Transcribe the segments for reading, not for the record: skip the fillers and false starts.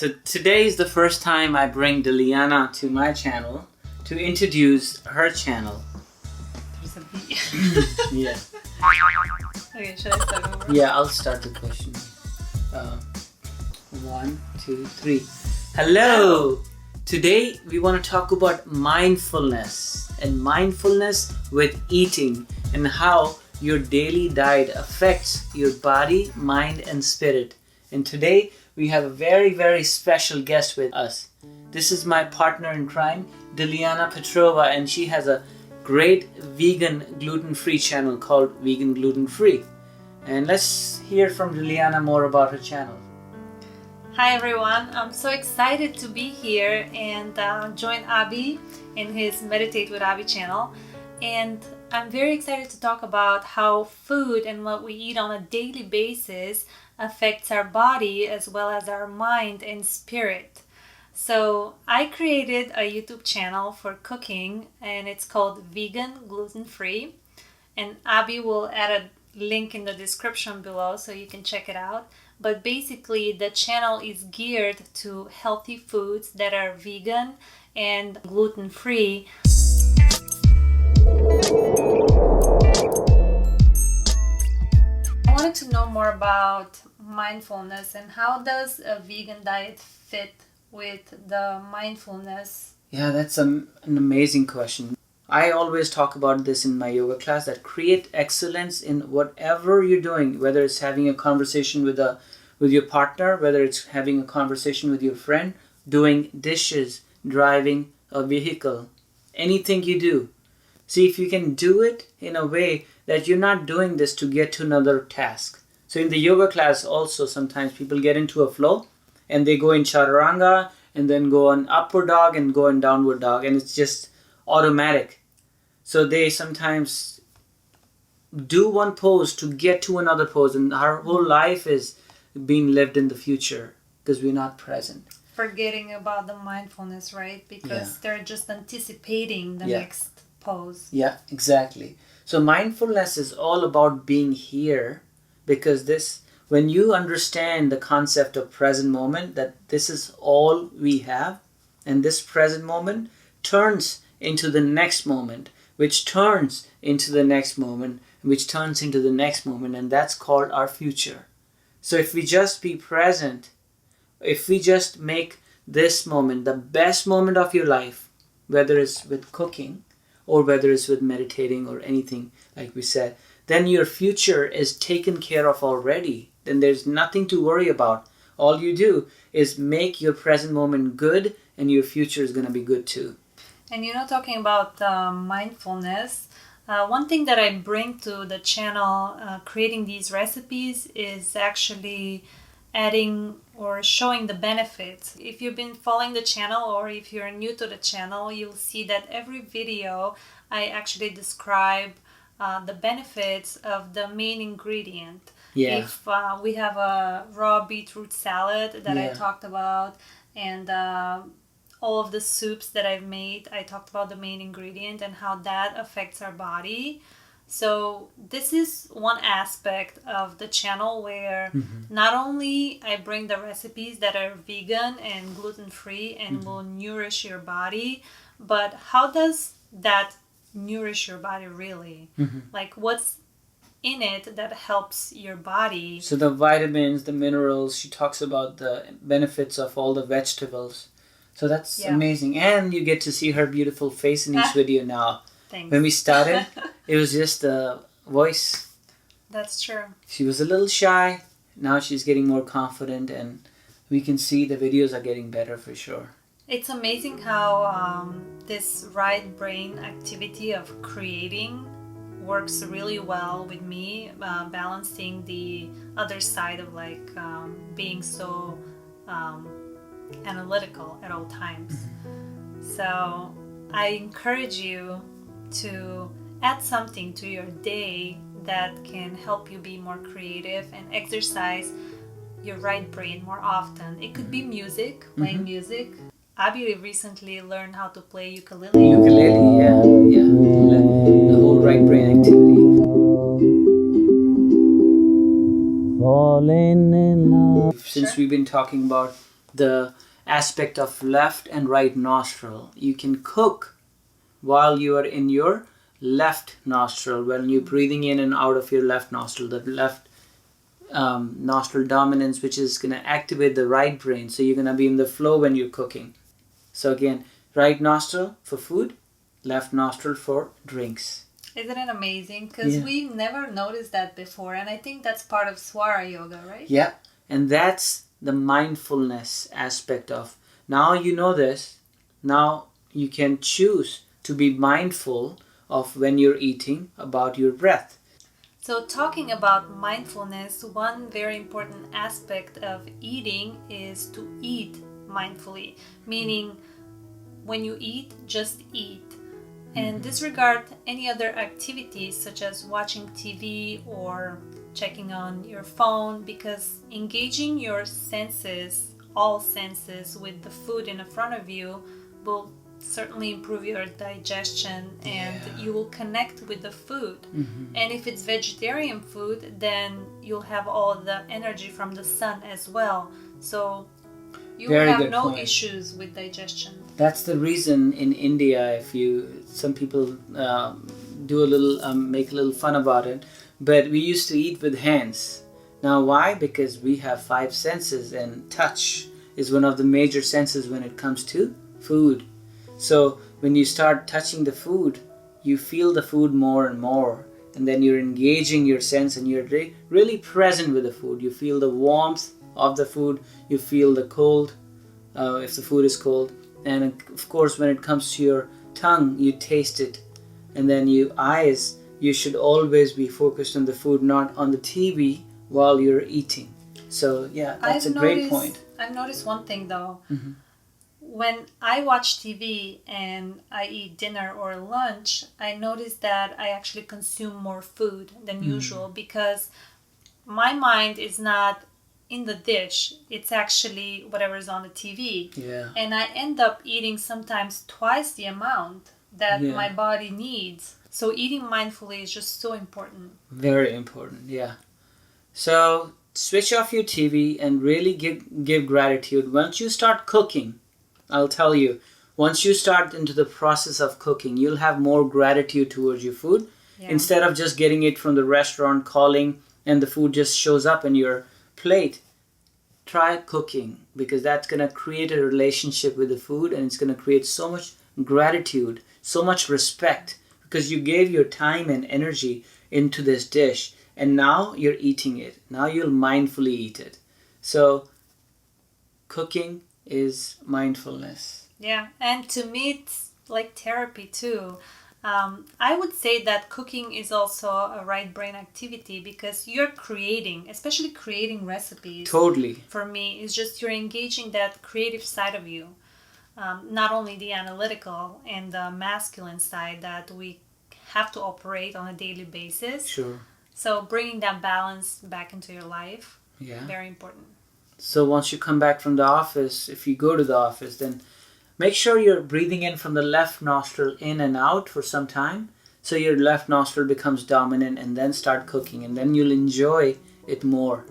So today is the first time I bring Delyana to my channel to introduce her channel. There's a B. Yeah. Okay, should I start over? Yeah, I'll start the question. 1, 2, 3. Hello! Today we want to talk about mindfulness and mindfulness with eating and how your daily diet affects your body, mind and spirit. And today we have a very, very special guest with us. This is my partner in crime, Delyana Petrova, and she has a great vegan gluten-free channel called Vegan Gluten Free. And let's hear from Delyana more about her channel. Hi everyone, I'm so excited to be here and join Abhi in his Meditate with Abhi channel. And I'm very excited to talk about how food and what we eat on a daily basis affects our body as well as our mind and spirit. So I created a YouTube channel for cooking and it's called Vegan Gluten Free. And Abhi will add a link in the description below so you can check it out. But basically the channel is geared to healthy foods that are vegan and gluten free. I wanted to know more about mindfulness and how does a vegan diet fit with the mindfulness? Yeah, that's an amazing question. I always talk about this in my yoga class, that create excellence in whatever you're doing, whether it's having a conversation with your partner, whether it's having a conversation with your friend, doing dishes, driving a vehicle, anything you do. See if you can do it in a way that you're not doing this to get to another task. So in the yoga class also sometimes people get into a flow and they go in chaturanga and then go on upward dog and go in downward dog, and it's just automatic. So they sometimes do one pose to get to another pose, and our whole life is being lived in the future because we're not present. Forgetting about the mindfulness, right? Because they're just anticipating the next pose. Yeah, exactly. So mindfulness is all about being here, because when you understand the concept of present moment, that this is all we have, and this present moment turns into the next moment, which turns into the next moment, which turns into the next moment, and that's called our future. So if we just be present, if we just make this moment the best moment of your life, whether it's with cooking or whether it's with meditating or anything like we said, then your future is taken care of already. Then there's nothing to worry about. All you do is make your present moment good, and your future is going to be good too. And talking about mindfulness, one thing that I bring to the channel creating these recipes is actually adding or showing the benefits. If you've been following the channel or if you're new to the channel, you'll see that every video I actually describe the benefits of the main ingredient. Yeah. If we have a raw beetroot salad that I talked about, and all of the soups that I've made, I talked about the main ingredient and how that affects our body. So this is one aspect of the channel where not only I bring the recipes that are vegan and gluten-free and will nourish your body, but how does that nourish your body really? Like what's in it that helps your body? So the vitamins, the minerals, she talks about the benefits of all the vegetables. So that's amazing. And you get to see her beautiful face in each video now. Thanks. When we started, it was just a voice. That's true. She was a little shy. Now she's getting more confident, and we can see the videos are getting better for sure. It's amazing how this right brain activity of creating works really well with me, balancing the other side of being so analytical at all times. So I encourage you to add something to your day that can help you be more creative and exercise your right brain more often. It could be music, playing music. Abhi recently learned how to play ukulele. Ukulele, yeah. The whole right brain activity. Falling in love. Since we've been talking about the aspect of left and right nostril. You can cook while you are in your left nostril, when you're breathing in and out of your left nostril, the left nostril dominance, which is going to activate the right brain. So you're going to be in the flow when you're cooking. So again, right nostril for food, left nostril for drinks. Isn't it amazing? Because Yeah. we've never noticed that before. And I think that's part of Swara Yoga, right? Yeah. And that's the mindfulness aspect of, now you know this, now you can choose to be mindful of when you're eating, about your breath. So, talking about mindfulness, one very important aspect of eating is to eat mindfully, meaning when you eat, just eat. And disregard any other activities such as watching TV or checking on your phone, because engaging your senses, all senses, with the food in front of you will certainly improve your digestion, and you will connect with the food. And if it's vegetarian food, then you'll have all the energy from the sun as well. So you will Very have good no point. issues with digestion. That's the reason in India, some people do a little, make a little fun about it, but we used to eat with hands. Now why? Because we have 5 senses, and touch is one of the major senses when it comes to food. So when you start touching the food, you feel the food more and more, and then you're engaging your sense, and you're really present with the food. You feel the warmth of the food, you feel the cold, if the food is cold. And of course, when it comes to your tongue, you taste it. And then your eyes, you should always be focused on the food, not on the TV while you're eating. So yeah, that's a great point. I've noticed one thing though. When I watch TV and I eat dinner or lunch, I notice that I actually consume more food than usual, because my mind is not in the dish. It's actually whatever's on the TV. Yeah. And I end up eating sometimes twice the amount that my body needs. So eating mindfully is just so important. Very important, yeah. So switch off your TV and really give gratitude. Once you start cooking, I'll tell you, once you start into the process of cooking, you'll have more gratitude towards your food. Instead of just getting it from the restaurant, calling, and the food just shows up in your plate. Try cooking, because that's going to create a relationship with the food, and it's going to create so much gratitude, so much respect, because you gave your time and energy into this dish, and now you're eating it. Now you'll mindfully eat it. So cooking is mindfulness. Yeah, and to me it's like therapy too. I would say that cooking is also a right brain activity, because you're creating, especially creating recipes. Totally. For me, it's just you're engaging that creative side of you, not only the analytical and the masculine side that we have to operate on a daily basis. Sure. So bringing that balance back into your life, very important. So once you come back from the office, if you go to the office, then make sure you're breathing in from the left nostril in and out for some time, so your left nostril becomes dominant, and then start cooking, and then you'll enjoy it more.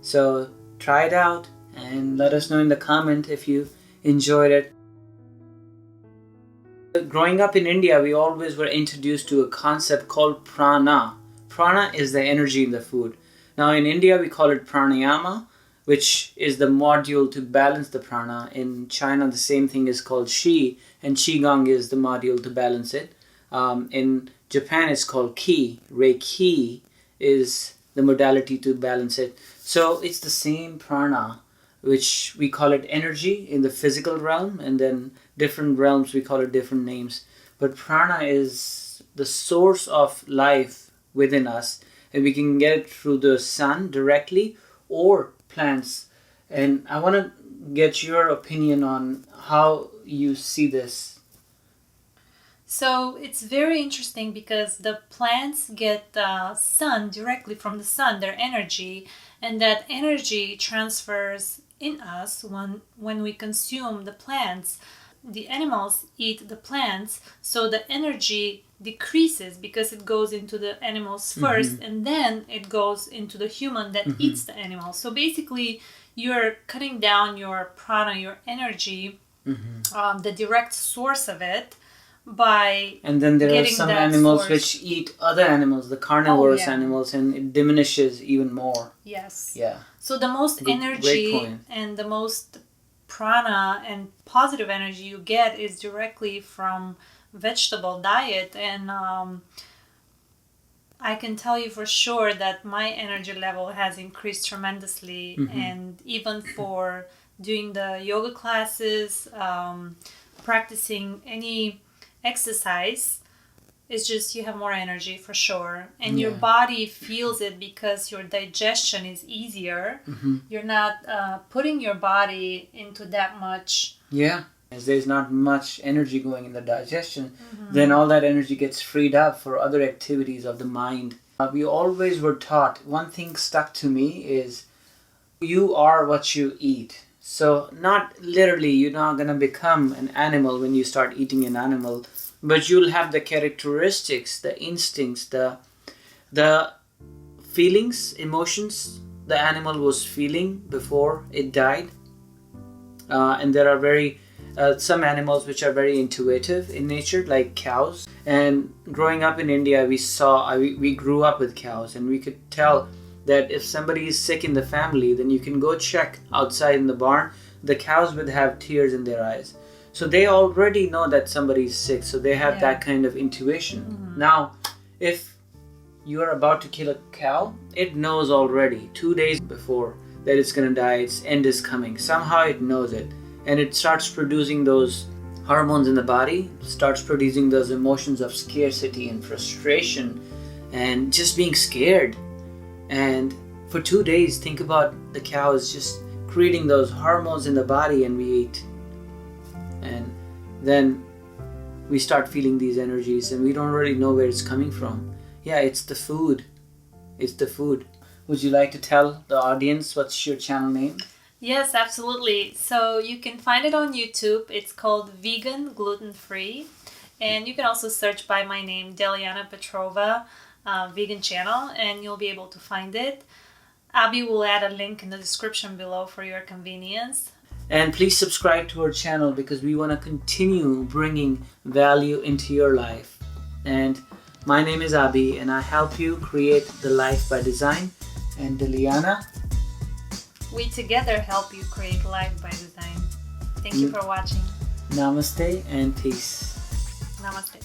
So try it out and let us know in the comment if you enjoyed it. Growing up in India, we always were introduced to a concept called prana. Prana is the energy in the food. Now in India, we call it pranayama, which is the module to balance the prana. In China, the same thing is called Qi, and Qigong is the module to balance it. In Japan, it's called Ki. Reiki is the modality to balance it. So it's the same prana, which we call it energy in the physical realm, and then different realms we call it different names. But prana is the source of life within us, and we can get it through the sun directly or plants. And I want to get your opinion on how you see this. So it's very interesting, because the plants get sun directly from the sun, their energy, and that energy transfers in us when we consume the plants. the animals eat the plants, so the energy decreases because it goes into the animals first, and then it goes into the human that eats the animal. So basically, you're cutting down your prana, your energy, the direct source of it, by and then there are some animals source. which eat other animals, the carnivorous animals, and it diminishes even more. Yes. Yeah. So the most energy and the most prana and positive energy you get is directly from vegetable diet. And I can tell you for sure that my energy level has increased tremendously. And even for doing the yoga classes, practicing any exercise, it's just you have more energy for sure, and your body feels it because your digestion is easier. You're not putting your body into that much. As there's not much energy going in the digestion, then all that energy gets freed up for other activities of the mind. We always were taught, one thing stuck to me is, you are what you eat. So not literally, you're not going to become an animal when you start eating an animal, but you'll have the characteristics, the instincts, the feelings, emotions the animal was feeling before it died. And there are some animals which are very intuitive in nature, like cows. And growing up in India, we grew up with cows, and we could tell that if somebody is sick in the family, then you can go check outside in the barn. The cows would have tears in their eyes. So they already know that somebody is sick. So they have that kind of intuition. Now, if you are about to kill a cow, it knows already 2 days before that it's going to die, its end is coming. Somehow it knows it. And it starts producing those hormones in the body, starts producing those emotions of scarcity and frustration and just being scared. And for 2 days, think about the cows just creating those hormones in the body, and we eat. And then we start feeling these energies, and we don't really know where it's coming from. Yeah, it's the food. It's the food. Would you like to tell the audience what's your channel name? Yes, absolutely. So you can find it on YouTube. It's called Vegan Gluten Free. And you can also search by my name, Delyana Petrova, vegan channel, and you'll be able to find it. Abhi will add a link in the description below for your convenience. And please subscribe to our channel, because we want to continue bringing value into your life. And my name is Abhi, and I help you create the life by design. And Delyana, we together help you create life by design. Thank you for watching. Namaste and peace. Namaste.